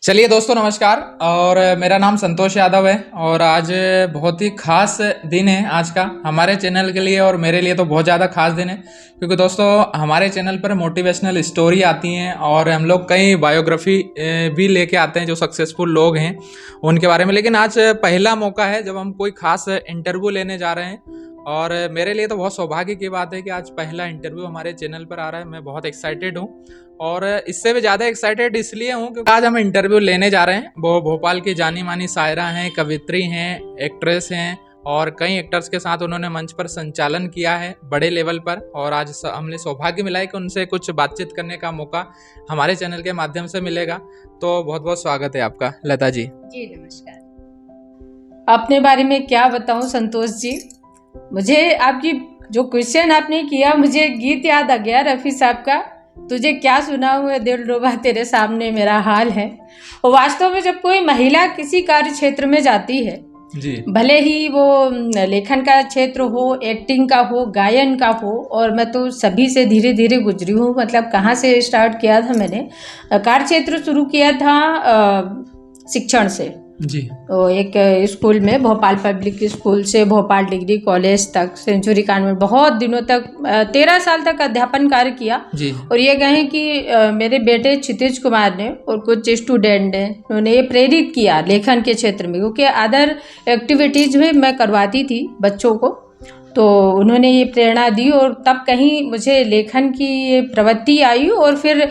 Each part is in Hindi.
चलिए दोस्तों, नमस्कार। और मेरा नाम संतोष यादव है और आज बहुत ही खास दिन है आज का हमारे चैनल के लिए और मेरे लिए तो बहुत ज़्यादा खास दिन है, क्योंकि दोस्तों हमारे चैनल पर मोटिवेशनल स्टोरी आती हैं और हम लोग कई बायोग्राफी भी लेके आते हैं जो सक्सेसफुल लोग हैं उनके बारे में। लेकिन आज पहला मौका है जब हम कोई खास इंटरव्यू लेने जा रहे हैं और मेरे लिए तो बहुत सौभाग्य की बात है कि आज पहला इंटरव्यू हमारे चैनल पर आ रहा है। मैं बहुत एक्साइटेड हूँ और इससे भी ज़्यादा एक्साइटेड इसलिए हूँ क्योंकि आज हम इंटरव्यू लेने जा रहे हैं। वो भोपाल की जानी मानी शायरा हैं, कवित्री हैं, एक्ट्रेस हैं और कई एक्टर्स के साथ उन्होंने मंच पर संचालन किया है बड़े लेवल पर। और आज हमने सौभाग्य मिला है कि उनसे कुछ बातचीत करने का मौका हमारे चैनल के माध्यम से मिलेगा। तो बहुत बहुत स्वागत है आपका लता जी। जी नमस्कार। अपने बारे में क्या बताऊं संतोष जी, मुझे आपकी जो क्वेश्चन आपने किया मुझे गीत याद आ गया रफ़ी साहब का, तुझे क्या सुनाऊं है दिल रुबा तेरे सामने मेरा हाल है। और वास्तव में जब कोई महिला किसी कार्य क्षेत्र में जाती है जी, भले ही वो लेखन का क्षेत्र हो, एक्टिंग का हो, गायन का हो, और मैं तो सभी से धीरे धीरे गुजरी हूँ। मतलब कहाँ से स्टार्ट किया था मैंने, कार्य क्षेत्र शुरू किया था शिक्षण से। जी, तो एक स्कूल में, भोपाल पब्लिक स्कूल से भोपाल डिग्री कॉलेज तक, सेंचुरी कॉन्वेंट, बहुत दिनों तक 13 साल तक अध्यापन कार्य किया। जी, और ये कहें कि मेरे बेटे क्षितिज कुमार ने और कुछ स्टूडेंट ने, उन्होंने ये प्रेरित किया लेखन के क्षेत्र में, क्योंकि अदर एक्टिविटीज़ में मैं करवाती थी बच्चों को, तो उन्होंने ये प्रेरणा दी और तब कहीं मुझे लेखन की ये प्रवृत्ति आई। और फिर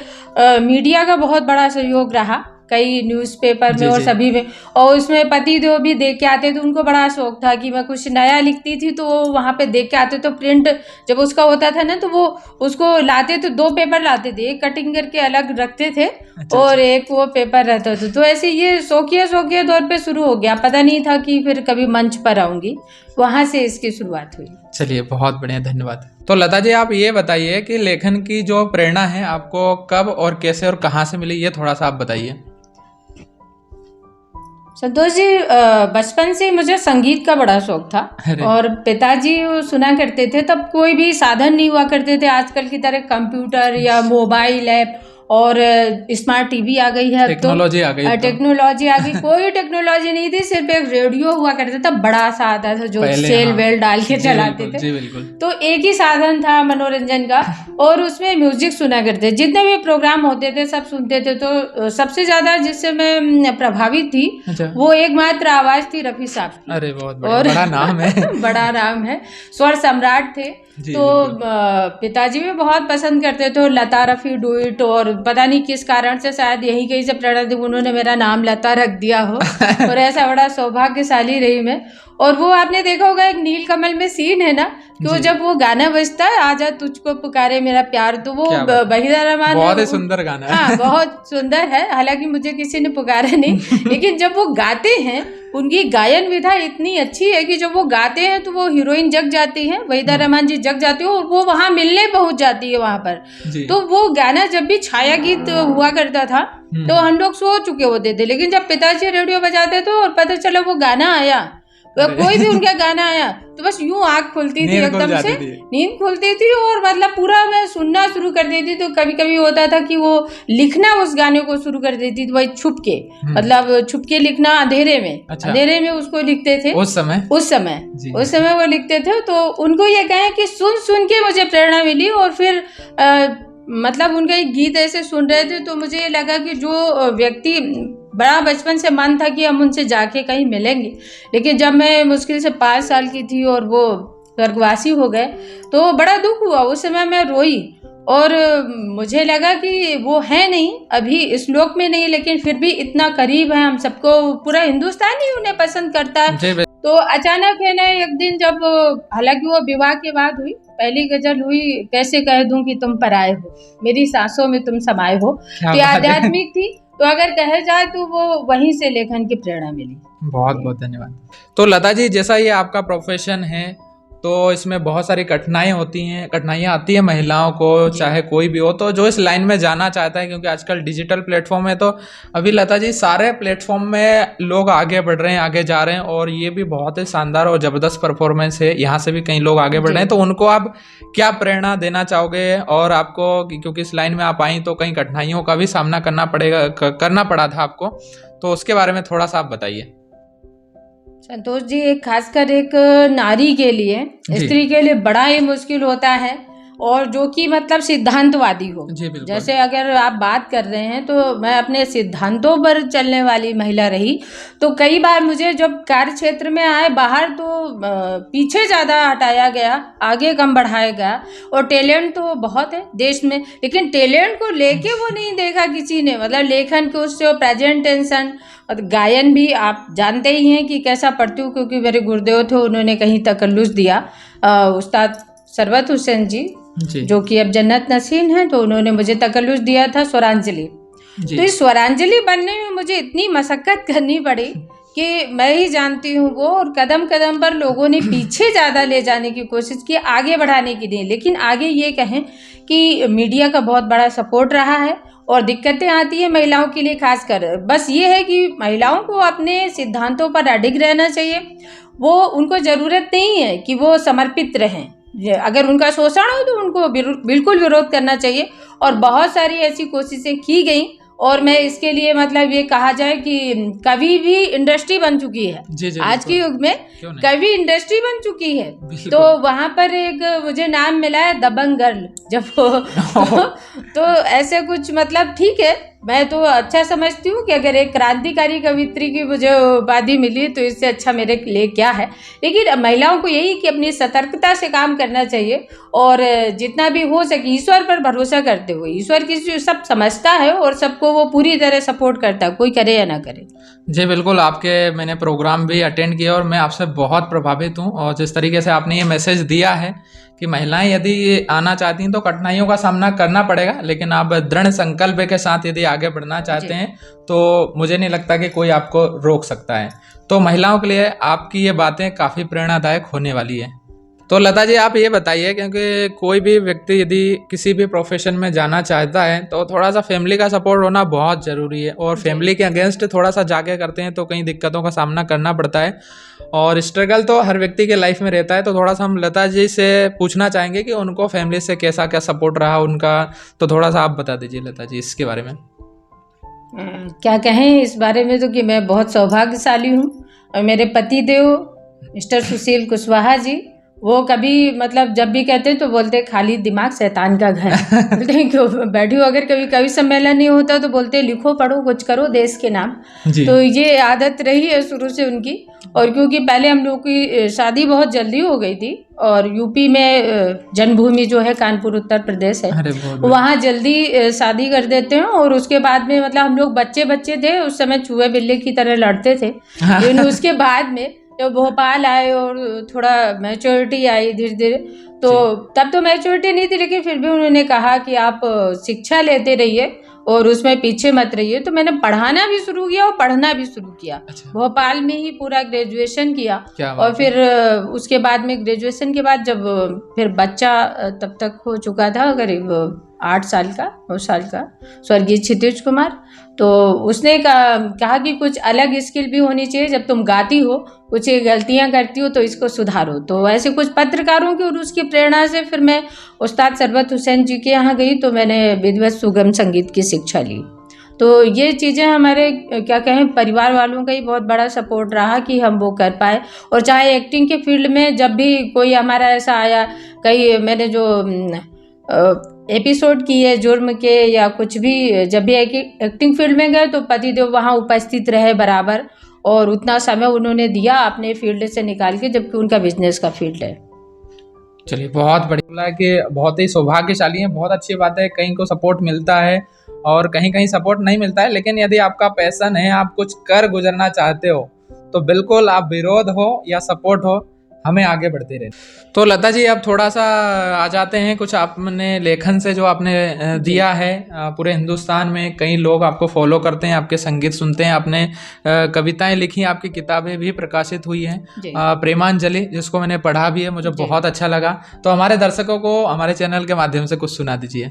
मीडिया का बहुत बड़ा सहयोग रहा, कई न्यूज़पेपर में जी, और जी। सभी में। और उसमें पति देव भी देख के आते, तो उनको बड़ा शौक था कि मैं कुछ नया लिखती थी, तो वो वहाँ पे देख के आते। तो प्रिंट जब उसका होता था ना, तो वो उसको लाते, तो 2 पेपर लाते थे, एक कटिंग करके अलग रखते थे और एक वो पेपर रहता था। तो ऐसे ये शौकिया तौर पे शुरू हो गया, पता नहीं था कि फिर कभी मंच पर आऊँगी। वहाँ से इसकी शुरुआत हुई। चलिए, बहुत बढ़िया, धन्यवाद। तो लता जी, आप ये बताइए कि लेखन की जो प्रेरणा है आपको कब और कैसे और कहाँ से मिली, ये थोड़ा सा आप बताइए। संतोष जी, बचपन से मुझे संगीत का बड़ा शौक था और पिताजी सुना करते थे। तब कोई भी साधन नहीं हुआ करते थे आजकल की तरह, कंप्यूटर या मोबाइल ऐप और स्मार्ट टीवी आ गई है। टेक्नोलॉजी आ गई, टेक्नोलॉजी आ गई, कोई टेक्नोलॉजी नहीं थी, सिर्फ एक रेडियो हुआ करता था, बड़ा सा आता था जो सेल वेल डाल के चलाते थे। जी बिल्कुल। तो एक ही साधन था मनोरंजन का और उसमें म्यूजिक सुना करते, जितने भी प्रोग्राम होते थे सब सुनते थे। तो सबसे ज्यादा जिससे मैं प्रभावित थी, वो एकमात्र आवाज थी रफ़ी साहब की। अरे बहुत बड़ा नाम है। बड़ा नाम है, स्वर सम्राट थे। तो पिताजी भी बहुत पसंद करते थे, लता रफ़ी डू इट, और पता नहीं किस कारण से, शायद यही कहीं से प्रेरणा थी, उन्होंने मेरा नाम लता रख दिया हो। और ऐसा बड़ा सौभाग्यशाली रही मैं। और वो आपने देखा होगा एक नीलकमल में सीन है ना, कि वो जब वो गाना बजता है, आजा तुझको पुकारे मेरा प्यार, तो वो वहीदा रहमान, बहुत ही सुंदर गाना है। हाँ बहुत सुंदर है, हालांकि मुझे किसी ने पुकारा नहीं। लेकिन जब वो गाते हैं, उनकी गायन विधा इतनी अच्छी है कि जब वो गाते हैं तो वो हीरोइन जग जाती है, वहीदा रहमान जी जग जाती है और वो वहाँ मिलने पहुंच जाती है वहाँ पर। तो वो गाना जब भी छाया गीत हुआ करता था तो हम लोग सो चुके होते थे, लेकिन जब पिताजी रेडियो बजाते थे और पता चला वो गाना आया, कोई भी उनका गाना आया, तो बस यूं आँख खुलती थी, एकदम से नींद खुलती थी और मतलब पूरा मैं सुनना शुरू कर देती। तो कभी कभी होता था कि वो लिखना उस गाने को शुरू कर देती थी, वही छुप के, मतलब छुप के लिखना, अंधेरे में। अच्छा। अंधेरे में उसको लिखते थे उस समय वो लिखते थे। तो उनको ये कहें कि सुन सुन के मुझे प्रेरणा मिली और फिर मतलब उनका एक गीत ऐसे सुन रहे थे तो मुझे लगा कि जो व्यक्ति, बड़ा बचपन से मन था कि हम उनसे जाके कहीं मिलेंगे, लेकिन जब मैं मुश्किल से 5 साल की थी और वो स्वर्गवासी हो गए तो बड़ा दुख हुआ। उस समय मैं रोई और मुझे लगा कि वो है नहीं, अभी इस लोक में नहीं, लेकिन फिर भी इतना करीब है हम सबको, पूरा हिंदुस्तान ही उन्हें पसंद करता है। तो अचानक है ना एक दिन, जब हालांकि वो विवाह के बाद हुई, पहली गजल हुई, कैसे कह दूं कि तुम पराए हो, मेरी सांसों में तुम समाये हो। तो आध्यात्मिक थी, तो अगर कहा जाए तो वो वहीं से लेखन की प्रेरणा मिली। बहुत बहुत धन्यवाद। तो लता जी, जैसा ये आपका प्रोफेशन है तो इसमें बहुत सारी कठिनाइयाँ आती है महिलाओं को, चाहे कोई भी हो, तो जो इस लाइन में जाना चाहता है, क्योंकि आजकल डिजिटल प्लेटफॉर्म है, तो अभी लता जी सारे प्लेटफॉर्म में लोग आगे बढ़ रहे हैं, आगे जा रहे हैं, और ये भी बहुत ही शानदार और ज़बरदस्त परफॉर्मेंस है। यहाँ से भी कई लोग आगे बढ़ रहे हैं, तो उनको आप क्या प्रेरणा देना चाहोगे? और आपको, क्योंकि इस लाइन में आप आई तो कई कठिनाइयों का भी सामना करना पड़ा था आपको, तो उसके बारे में थोड़ा सा आप बताइए। संतोष जी, एक खासकर एक नारी के लिए, स्त्री के लिए बड़ा ही मुश्किल होता है, और जो कि मतलब सिद्धांतवादी हो। जी बिल्कुल। जैसे अगर आप बात कर रहे हैं, तो मैं अपने सिद्धांतों पर चलने वाली महिला रही, तो कई बार मुझे जब कार्य क्षेत्र में आए बाहर, तो पीछे ज़्यादा हटाया गया, आगे कम बढ़ाया गया। और टैलेंट तो बहुत है देश में, लेकिन टैलेंट को लेके वो नहीं देखा किसी ने, मतलब लेखन के उससे, प्रेजेंटेशन और गायन भी आप जानते ही हैं कि कैसा पढ़ती हूँ, क्योंकि मेरे गुरुदेव थे, उन्होंने कहीं तकल्लुस दिया। उस्ताद सरवत हुसैन जी, जो कि अब जन्नत नसीब हैं, तो उन्होंने मुझे तकल्लुस दिया था स्वरांजलि। तो इस स्वरांजलि बनने में मुझे इतनी मशक्कत करनी पड़ी कि मैं ही जानती हूँ वो, और कदम कदम पर लोगों ने पीछे ज़्यादा ले जाने की कोशिश की, आगे बढ़ाने की नहीं। लेकिन आगे ये कहें कि मीडिया का बहुत बड़ा सपोर्ट रहा है, और दिक्कतें आती है महिलाओं के लिए खासकर। बस ये है कि महिलाओं को अपने सिद्धांतों पर अडिग रहना चाहिए। वो, उनको ज़रूरत नहीं है कि वो समर्पित रहें। अगर उनका शोषण हो तो उनको बिल्कुल विरोध करना चाहिए, और बहुत सारी ऐसी कोशिशें की गई। और मैं इसके लिए मतलब ये कहा जाए कि कवि भी इंडस्ट्री बन चुकी है। जी, आज के युग में कवि इंडस्ट्री बन चुकी है। तो वहाँ पर एक मुझे नाम मिला है दबंग गर्ल, जब तो ऐसे कुछ, मतलब ठीक है, मैं तो अच्छा समझती हूँ कि अगर एक क्रांतिकारी कवित्री की मुझे उपाधि मिली तो इससे अच्छा मेरे लिए क्या है। लेकिन महिलाओं को यही कि अपनी सतर्कता से काम करना चाहिए, और जितना भी हो सके ईश्वर पर भरोसा करते हुए, ईश्वर की सब समझता है और सबको वो पूरी तरह सपोर्ट करता है, कोई करे या ना करे। जी बिल्कुल, आपके मैंने प्रोग्राम भी अटेंड किया और मैं आपसे बहुत प्रभावित हूँ, और जिस तरीके से आपने ये मैसेज दिया है कि महिलाएं यदि आना चाहती हैं तो कठिनाइयों का सामना करना पड़ेगा, लेकिन आप दृढ़ संकल्प के साथ यदि आगे बढ़ना चाहते हैं तो मुझे नहीं लगता कि कोई आपको रोक सकता है। तो महिलाओं के लिए आपकी ये बातें काफ़ी प्रेरणादायक होने वाली है। तो लता जी आप ये बताइए, क्योंकि कोई भी व्यक्ति यदि किसी भी प्रोफेशन में जाना चाहता है तो थोड़ा सा फैमिली का सपोर्ट होना बहुत ज़रूरी है, और फैमिली के अगेंस्ट थोड़ा सा जाके करते हैं तो कई दिक्कतों का सामना करना पड़ता है, और स्ट्रगल तो हर व्यक्ति के लाइफ में रहता है। तो थोड़ा सा हम लता जी से पूछना चाहेंगे कि उनको फैमिली से कैसा क्या सपोर्ट रहा उनका, तो थोड़ा सा आप बता दीजिए लता जी इसके बारे में। क्या कहें इस बारे में, तो कि मैं बहुत सौभाग्यशाली हूँ, और मेरे पति देव मिस्टर सुशील कुशवाहा जी, वो कभी मतलब जब भी कहते हैं तो बोलते खाली दिमाग शैतान का घर। बोलते हैं क्यों बैठी हो, अगर कभी कवि सम्मेलन नहीं होता तो बोलते हैं लिखो पढ़ो कुछ करो देश के नाम। तो ये आदत रही है शुरू से उनकी। और क्योंकि पहले हम लोग की शादी बहुत जल्दी हो गई थी, और यूपी में जन्मभूमि जो है कानपुर उत्तर प्रदेश है, वहाँ जल्दी शादी कर देते हैं, और उसके बाद में मतलब हम लोग बच्चे थे उस समय, चूहे बिल्ली की तरह लड़ते थे। लेकिन उसके बाद में जब भोपाल आए और थोड़ा मैच्योरिटी आई धीरे धीरे, तो तब तो मैच्योरिटी नहीं थी, लेकिन फिर भी उन्होंने कहा कि आप शिक्षा लेते रहिए और उसमें पीछे मत रहिए। तो मैंने पढ़ाना भी शुरू किया और पढ़ना भी शुरू किया। भोपाल में ही पूरा ग्रेजुएशन किया, और फिर उसके बाद में ग्रेजुएशन के बाद जब फिर बच्चा तब तक हो चुका था करीब 8 साल का 9 साल का, स्वर्गीय क्षितिज कुमार, तो उसने कहा कि कुछ अलग स्किल भी होनी चाहिए, जब तुम गाती हो कुछ गलतियां करती हो तो इसको सुधारो। तो ऐसे कुछ पत्रकारों की और उसकी प्रेरणा से फिर मैं उस्ताद सरवत हुसैन जी के यहाँ गई, तो मैंने विधिवत सुगम संगीत की शिक्षा ली। तो ये चीज़ें हमारे क्या कहें परिवार वालों का ही बहुत बड़ा सपोर्ट रहा कि हम वो कर पाए। और चाहे एक्टिंग के फील्ड में जब भी कोई हमारा ऐसा आया, कहीं मैंने जो एपिसोड किए जुर्म के या कुछ भी, जब भी एक्टिंग फील्ड में गए तो पतिदेव वहाँ उपस्थित रहे बराबर, और उतना समय उन्होंने दिया अपने फील्ड से निकाल के, जबकि उनका बिजनेस का फील्ड है। चलिए बहुत बढ़िया कि बहुत ही सौभाग्यशाली है, बहुत अच्छी बात है। कहीं को सपोर्ट मिलता है और कहीं कहीं सपोर्ट नहीं मिलता है, लेकिन यदि आपका पैशन है, आप कुछ कर गुजरना चाहते हो, तो बिल्कुल आप विरोध हो या सपोर्ट हो, हमें आगे बढ़ते रहे। तो लता जी अब थोड़ा सा आ जाते हैं कुछ आपने लेखन से जो आपने दिया है। पूरे हिंदुस्तान में कई लोग आपको फॉलो करते हैं, आपके संगीत सुनते हैं, आपने कविताएं लिखी, आपकी किताबें भी प्रकाशित हुई हैं। जी प्रेमांजलि जिसको मैंने पढ़ा भी है, मुझे जी बहुत अच्छा लगा। तो हमारे दर्शकों को हमारे चैनल के माध्यम से कुछ सुना दीजिए।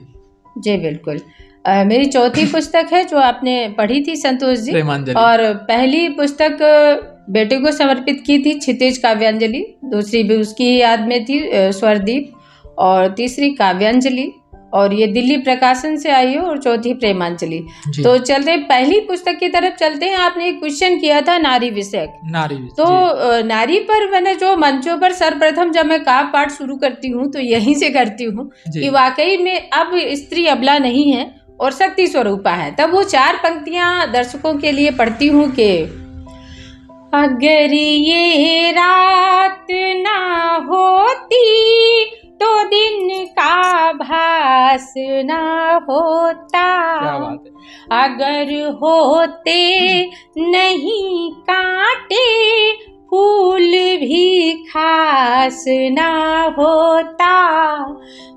जी बिल्कुल। मेरी चौथी पुस्तक है जो आपने पढ़ी थी संतोष जी, प्रेमांजलि। और पहली पुस्तक बेटे को समर्पित की थी क्षितिज काव्यांजलि, दूसरी भी उसकी याद में थी स्वरदीप, और तीसरी काव्यांजलि, और ये दिल्ली प्रकाशन से आई है, और चौथी प्रेमांजलि। जी। तो चलते पहली पुस्तक की तरफ चलते हैं। आपने एक क्वेश्चन किया था नारी विषयक। नारी तो जी। नारी पर मैंने जो मंचों पर सर्वप्रथम जब मैं काव्य पाठ शुरू करती हूँ तो यहीं से करती हूँ जी। कि वाकई में अब स्त्री अबला नहीं है और शक्ति स्वरूपा है। तब वो 4 पंक्तियां दर्शकों के लिए पढ़ती हूँ कि अगर ये रात ना होती तो दिन का भास ना होता, क्या बात है। अगर होते नहीं कांटे फूल भी खास ना होता,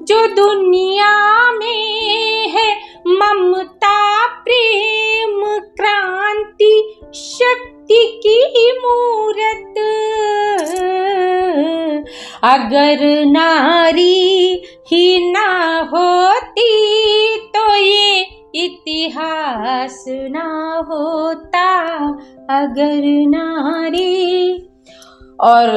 जो दुनिया में है ममता प्रेम क्रांति शक्ति की मूरत, अगर नारी ही ना होती तो ये इतिहास ना होता, अगर नारी। और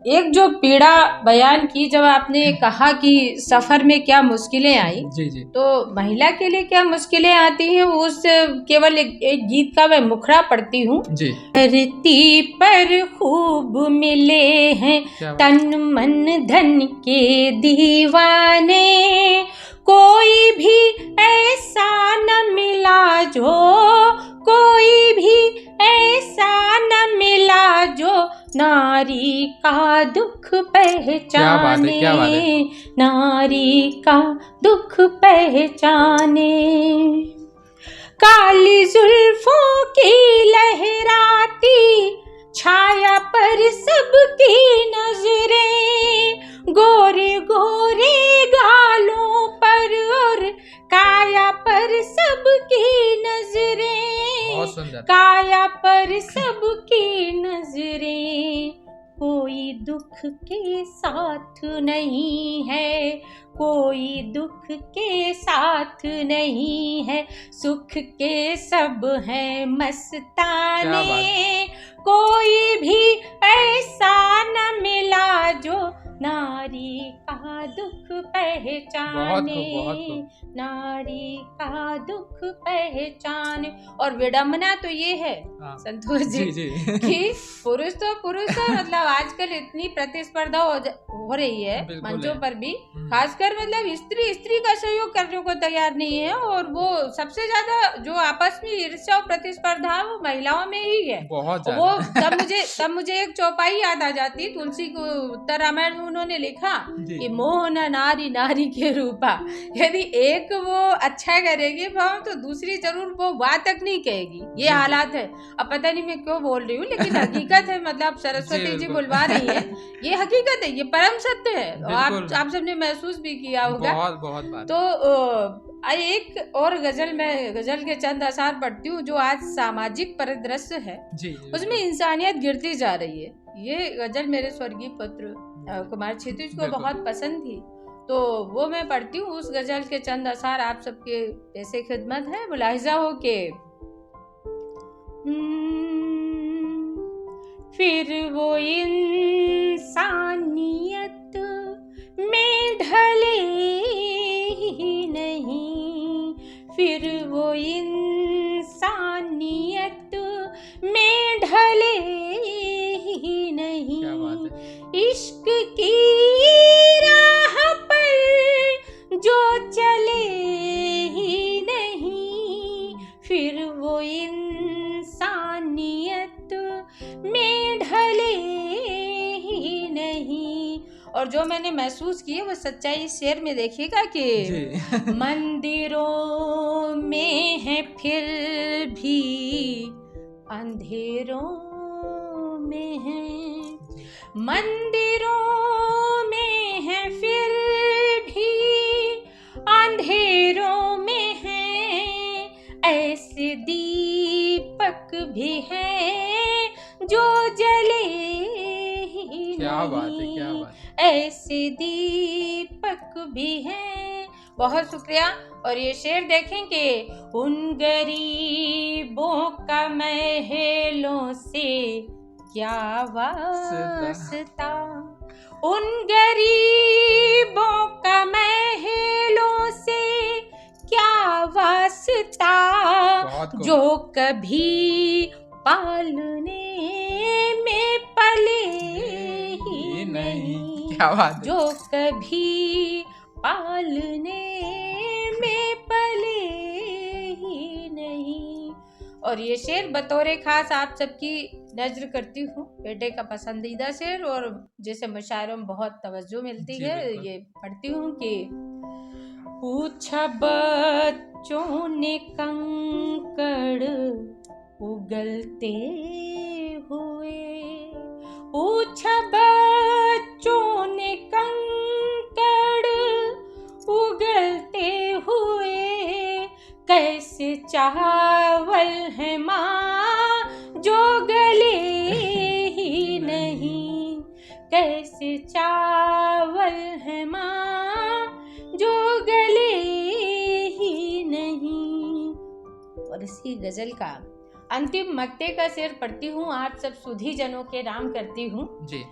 एक जो पीड़ा बयान की, जब आपने कहा कि सफर में क्या मुश्किलें आई, जी जी। तो महिला के लिए क्या मुश्किलें आती हैं उस केवल एक गीत का मैं मुखड़ा पढ़ती हूँ जी। धरती पर खूब मिले हैं तन मन धन के दीवाने, कोई भी ऐसा न मिला जो, कोई भी ऐसा न मिला जो नारी का दुख पहचाने, क्या बात है। नारी का दुख पहचाने, काली जुल्फों की लहराती छाया पर सबकी नजरें, गोरे गोरे गालों पर और काया पर सबकी नजरें, काया पर सबकी नजरें, कोई दुख के साथ नहीं है, कोई दुख के साथ नहीं है, सुख के सब हैं मस्ताने, कोई भी ऐसा न मिला जो नारी का दुख पहचाने, नारी का दुख पहचाने। और विडम्बना तो ये है संतोष जी, कि पुरुष तो मतलब आजकल इतनी प्रतिस्पर्धा हो रही है मंचों पर भी, खासकर मतलब स्त्री का सहयोग करने को तैयार नहीं है, और वो सबसे ज्यादा जो आपस में ईर्ष्या और प्रतिस्पर्धा वो महिलाओं में ही है। बहुत वो तब मुझे एक चौपाई याद आ जाती, तुलसी को उत्तर रामायण में उन्होंने लिखा कि मोह न नारी नारी के रूपा, यदि एक वो अच्छा करेगी भाव तो दूसरी जरूर वो बात तक नहीं कहेगी। ये हालात है। अब पता नहीं मैं क्यों बोल रही हूँ, लेकिन हकीकत है, मतलब सरस्वती जी बुलवा रही है, ये हकीकत है, ये परम सत्य है, आप सबने महसूस भी किया होगा। बहुत बात। तो एक और गजल, मैं गजल के चंद असार पढ़ती हूँ जो आज सामाजिक परिदृश्य है जी, उसमें इंसानियत गिरती जा रही है। ये गजल मेरे स्वर्गीय पुत्र कुमार क्षितिज को बहुत पसंद थी, तो वो मैं पढ़ती हूँ। उस गजल के चंद असार आप सबके जैसे खिदमत है, मुलाहिजा हो के फिर वो इंसानियत में ढले ही नहीं, फिर वो इंसानियत में ढले ही नहीं, इश्क की राह पर जो चले ही नहीं, फिर वो इंसानियत में ढले ही नहीं। और जो मैंने महसूस की है वो सच्चाई इस शेर में देखिएगा कि मंदिरों में है फिर भी अंधेरों में है, मंदिरों में है फिर भी अंधेरों में है, ऐसे दीपक भी हैं जो जले ही क्या बात है, नहीं, क्या बात है। ऐसे दीपक भी हैं। बहुत शुक्रिया। और ये शेर देखेंगे, उन गरीबों का महलों से क्या वास्ता, उन गरीबों का महलों से क्या वास्ता, जो कभी पालने में पले ही नहीं, क्या बात है। जो कभी पालने में पले ही नहीं। और ये शेर बतौरे खास आप सबकी नजर करती हूँ, बेटे का पसंदीदा शेर, और जैसे मुशायरों में बहुत तवज्जो मिलती है, ये पढ़ती हूँ कि पूछा बच्चों ने कंकड़ उगलते हुए, पूछा बच्चों ने कंकड़ उगलते हुए, कैसे चावल है माँ जो गले ही नहीं, कैसे चावल है माँ जो गले ही नहीं। और इसी गजल का अंतिम मक्ते का शेर पढ़ती हूँ, आप सब सुधी जनों के नाम करती हूँ जी।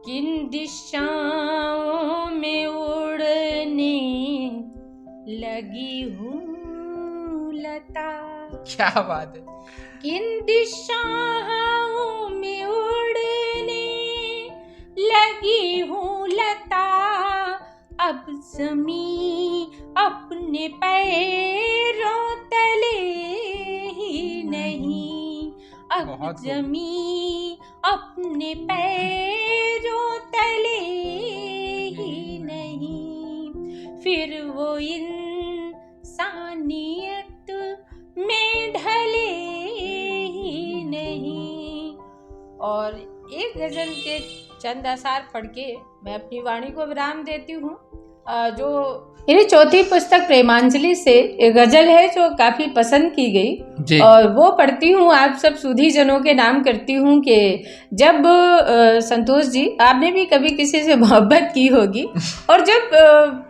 किन दिशाओं में उड़ने लगी हूँ लता, क्या बात है। किन दिशाओं में उड़ने लगी हूँ लता, अब ज़मीं अपने पैरों तले ही नहीं, अब ज़मीं अपने पैरों तले ही नहीं, फिर वो इंसानियत में ढले ही नहीं। और एक गजल के चंद असार पढ़ के मैं अपनी वाणी को विराम देती हूँ। जो मेरी चौथी पुस्तक प्रेमांजलि से एक गजल है जो काफी पसंद की गई, और वो पढ़ती हूँ, आप सब सुधी जनों के नाम करती हूँ कि जब संतोष जी आपने भी कभी किसी से मोहब्बत की होगी, और जब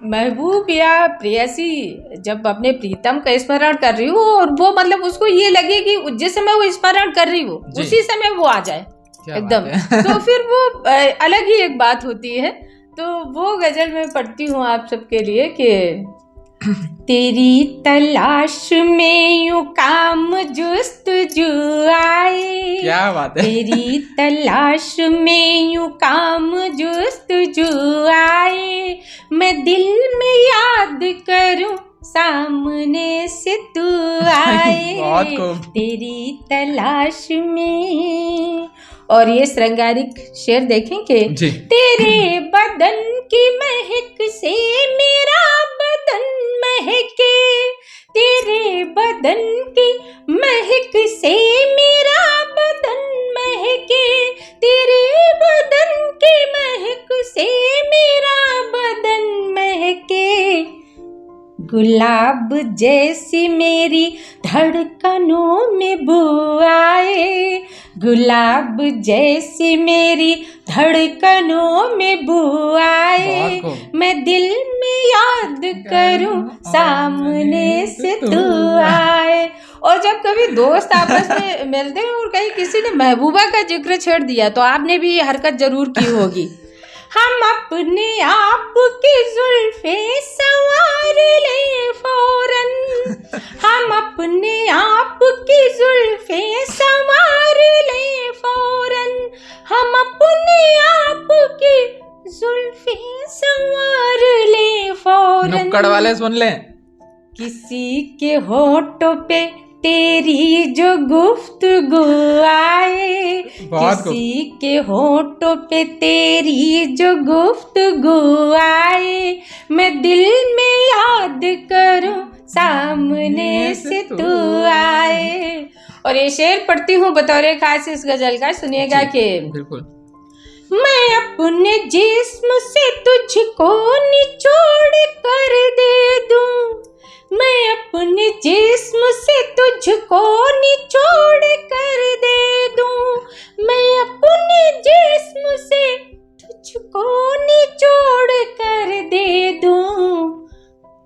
महबूब या प्रेयसी जब अपने प्रीतम का स्मरण कर रही हो, और वो मतलब उसको ये लगे कि जिस समय वो स्मरण कर रही हो उसी समय वो आ जाए एकदम, तो फिर वो अलग ही एक बात होती है। तो वो गजल मैं पढ़ती हूँ आप सबके लिए कि तेरी तलाश में यूं काम जुस्तजू आए, क्या बात है। तेरी तलाश में यूं काम जुस्तजू आए, मैं दिल में याद करूं सामने से तू आए, तेरी तलाश में। और ये श्रृंगारिक शेर देखेंगे, तेरे बदन की महक से मेरा बदन महके, तेरे बदन की महक से मेरा बदन महके, तेरे बदन की महक से मेरा बदन महके, गुलाब जैसी मेरी धड़कनों में बू आए, गुलाब जैसी मेरी धड़कनों में बू आए, मैं दिल में याद करूं सामने से तू आए। और जब कभी दोस्त आपस में मिलते हैं और कहीं किसी ने महबूबा का जिक्र छेड़ दिया तो आपने भी ये हरकत जरूर की होगी, हम अपने आप की जुल्फे संवार ले फौरन, हम अपने आप की जुल्फे संवार ले फौरन, हम अपने आप की जुल्फे संवार ले फौरन। नुक्कड़ वाले सुन ले। किसी के होठों पे तेरी जो गुफ्तगू आए, किसी के होठों पे तेरी जो गुफ्तगू आए, मैं दिल में याद करूं सामने से तू आए। और ये शेर पढ़ती हूँ बतौर खास इस गजल का, सुनिएगा कि बिल्कुल मैं अपने जिस्म से तुझको निचोड़ कर दे दूं, मैं अपने जिस्म से तुझको निचोड़ कर दे दूं, मैं अपने जिस्म से तुझको निचोड़ कर दे दूं,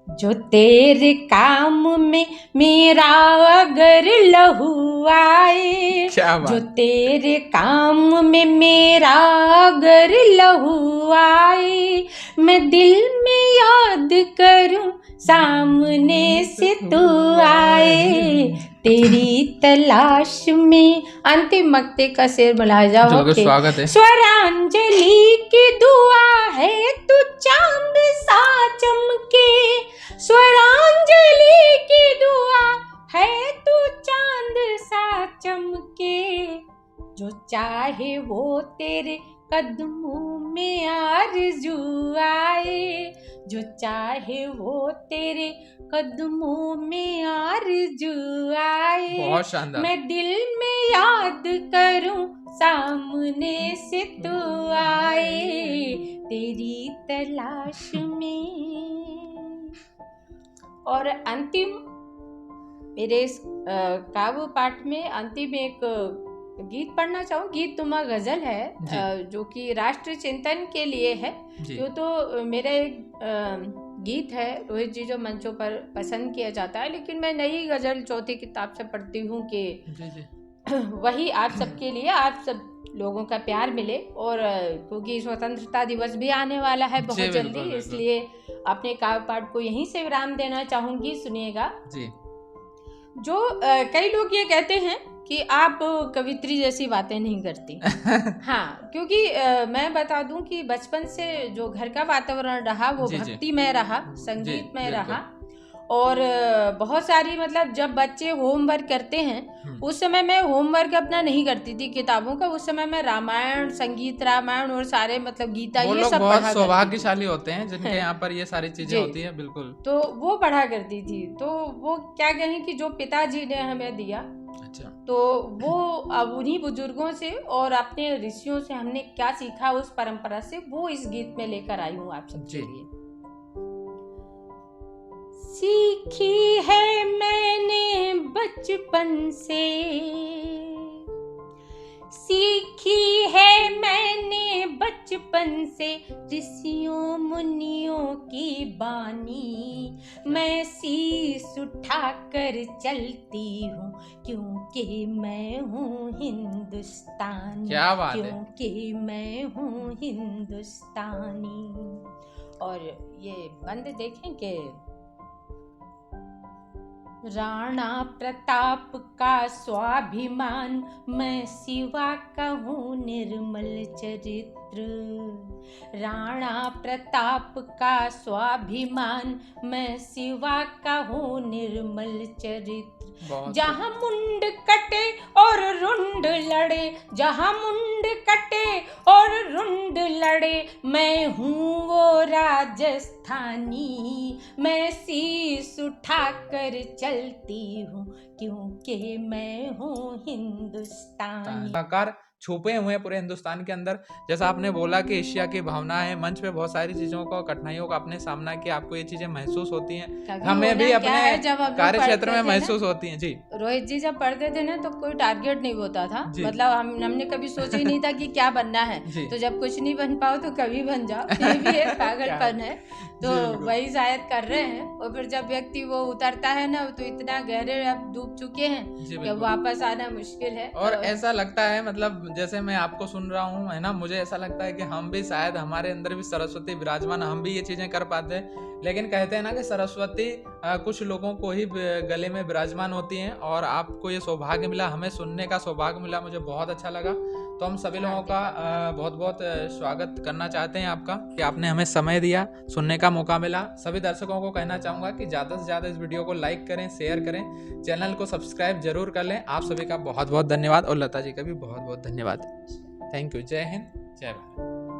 जो तेरे काम में मेरा अगर लहू आए, क्या बात। जो तेरे काम में मेरा अगर लहू आए, मैं दिल में याद करूं सामने से तू आए, तेरी तलाश में। अंतिम मक्ते का शेर बुला जाओ। स्वागत है। स्वरांजलि की दुआ है तू चांद सा चमके, स्वरांजलि की दुआ है तू चांद सा चमके, जो चाहे वो तेरे कदमों में आरज़ू आए, जो चाहे वो तेरे कदमों में आरज़ू आए, बहुत शानदार। मैं दिल में याद करूं सामने से तू आए, तेरी तलाश में। और अंतिम मेरे इस काव्य पाठ में अंतिम एक गीत पढ़ना चाहूँ। गीत तुमा गजल है जो कि राष्ट्र चिंतन के लिए है। जो तो मेरा एक गीत है रोहित जी जो मंचों पर पसंद किया जाता है, लेकिन मैं नई गजल चौथी किताब से पढ़ती हूँ कि वही आप सबके लिए, आप सब लोगों का प्यार मिले। और क्योंकि स्वतंत्रता दिवस भी आने वाला है बहुत जल्दी, इसलिए अपने काव्य पाठ को यहीं से विराम देना चाहूंगी। सुनिएगा जी। जो कई लोग ये कहते हैं कि आप कवित्री जैसी बातें नहीं करती। हाँ, क्योंकि मैं बता दूं कि बचपन से जो घर का वातावरण रहा वो भक्तिमय रहा, संगीतमय रहा। और बहुत सारी मतलब जब बच्चे होमवर्क करते हैं उस समय मैं होमवर्क अपना नहीं करती थी किताबों का, उस समय मैं रामायण, संगीत रामायण और सारे मतलब गीता ये सब बहुत सौभाग्यशाली होते हैं जिनके यहाँ पर ये सारी चीजें होती है। बिल्कुल, तो वो पढ़ा करती थी। तो वो क्या कहें कि जो पिताजी ने हमें दिया, तो वो अब उन्हीं बुजुर्गों से और अपने ऋषियों से हमने क्या सीखा उस परंपरा से, वो इस गीत में लेकर आई हूँ आप सबके लिए। सीखी है मैंने बचपन से, सीखी है मैंने बचपन से ऋषियों मुनियों की बानी, मैं शीश उठा कर चलती हूँ क्योंकि मैं हूँ हिंदुस्तानी। क्या बात है। क्योंकि मैं हूँ हिंदुस्तानी। और ये बंद देखें कि राणा प्रताप का स्वाभिमान, मैं शिवा का हूँ निर्मल चरित्र। राणा प्रताप का स्वाभिमान, मैं शिवा का हूँ निर्मल चरित्र। जहाँ मुंड कटे और रुंड लड़े, जहाँ मुंड कटे और रुंड लड़े, मैं हूँ वो राजस्थानी, मैं शीश उठा कर चलती हूँ क्योंकि मैं हूँ हिंदुस्तानी। छुपे हुए हैं पूरे हिंदुस्तान के अंदर। जैसा आपने बोला कि एशिया की भावना है, मंच पे बहुत सारी चीजों को, कठिनाइयों का आपने सामना किया, आपको ये चीजें महसूस होती हैं, हमें भी अपने कार्य क्षेत्र में महसूस होती हैं। जी रोहित जी जब पढ़ते थे ना तो कोई टारगेट नहीं होता था, मतलब हमने कभी सोचा ही नहीं था कि क्या बनना है। तो जब कुछ नहीं बन पाओ तो कभी बन जाओ, ये भी एक पागलपन है। तो वही शायद कर रहे हैं। और फिर जब व्यक्ति वो उतरता है ना तो इतना गहरे अब डूब चुके हैं कि वापस आना मुश्किल है। और ऐसा लगता है मतलब जैसे मैं आपको सुन रहा हूँ है ना, मुझे ऐसा लगता है कि हम भी शायद हमारे अंदर भी सरस्वती विराजमान, हम भी ये चीजें कर पाते हैं। लेकिन कहते हैं ना कि सरस्वती कुछ लोगों को ही गले में विराजमान होती हैं, और आपको ये सौभाग्य मिला, हमें सुनने का सौभाग्य मिला, मुझे बहुत अच्छा लगा। तो हम सभी लोगों का बहुत बहुत स्वागत करना चाहते हैं आपका, कि आपने हमें समय दिया, सुनने का मौका मिला। सभी दर्शकों को कहना चाहूँगा कि ज़्यादा से ज़्यादा इस वीडियो को लाइक करें, शेयर करें, चैनल को सब्सक्राइब जरूर कर लें। आप सभी का बहुत बहुत धन्यवाद, और लता जी का भी बहुत बहुत धन्यवाद। Thank you. जय हिंद, जय भारत।